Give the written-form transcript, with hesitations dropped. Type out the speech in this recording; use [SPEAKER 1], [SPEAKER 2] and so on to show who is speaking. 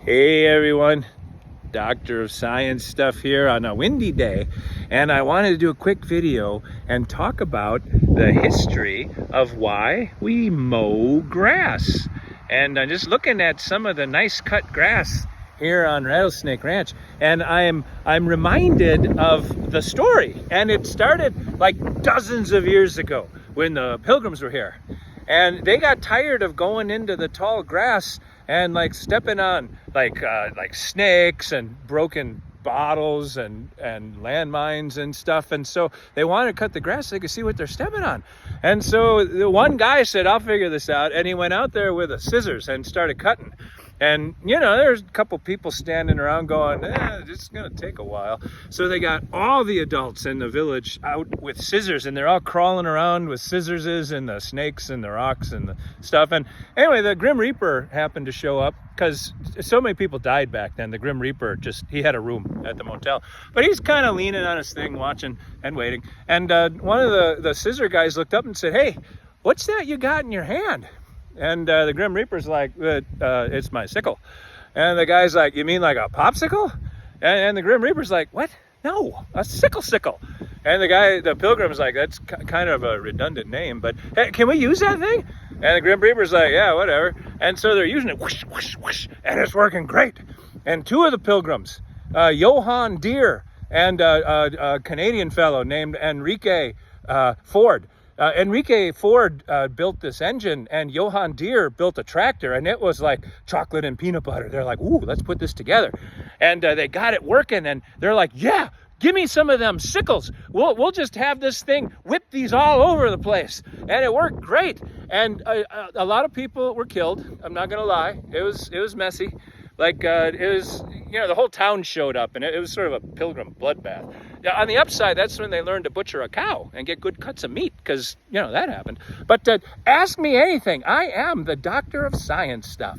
[SPEAKER 1] Hey everyone, Doctor of Science stuff here on a windy day, and I wanted to do a quick video and talk about the history of why we mow grass. And I'm just looking at some of the nice cut grass here on Rattlesnake Ranch, and I'm reminded of the story, and it started like dozens of years ago when the Pilgrims were here, and they got tired of going into the tall grass and like stepping on like snakes and broken bottles and landmines and stuff, and so they wanted to cut the grass so they could see what they're stepping on. And so the one guy said, I'll figure this out, and he went out there with a scissors and started cutting. And you know, there's a couple people standing around going, it's gonna take a while. So they got all the adults in the village out with scissors, and they're all crawling around with scissors and the snakes and the rocks and the stuff. And anyway, the Grim Reaper happened to show up because so many people died back then. The Grim Reaper he had a room at the motel, but he's kind of leaning on his thing, watching and waiting. And one of the scissor guys looked up and said, hey, what's that you got in your hand? And the Grim Reaper's like, it's my sickle. And the guy's like, you mean like a popsicle? And the Grim Reaper's like, what? No, a sickle. And the Pilgrim's like, that's kind of a redundant name, but hey, can we use that thing? And the Grim Reaper's like, yeah, whatever. And so they're using it, whoosh, whoosh, whoosh, and it's working great. And two of the Pilgrims, Johann Deere and a Canadian fellow named Enrique Ford, Enrique Ford built this engine, and Johann Deere built a tractor, and it was like chocolate and peanut butter. They're like, ooh, let's put this together. And they got it working, and they're like, yeah, give me some of them sickles. We'll just have this thing whip these all over the place. And it worked great. And a lot of people were killed. I'm not gonna lie. It was messy. Like it was, you know, the whole town showed up, and it was sort of a Pilgrim bloodbath. Now, on the upside, that's when they learned to butcher a cow and get good cuts of meat, because, you know, that happened. But ask me anything. I am the Doctor of Science stuff.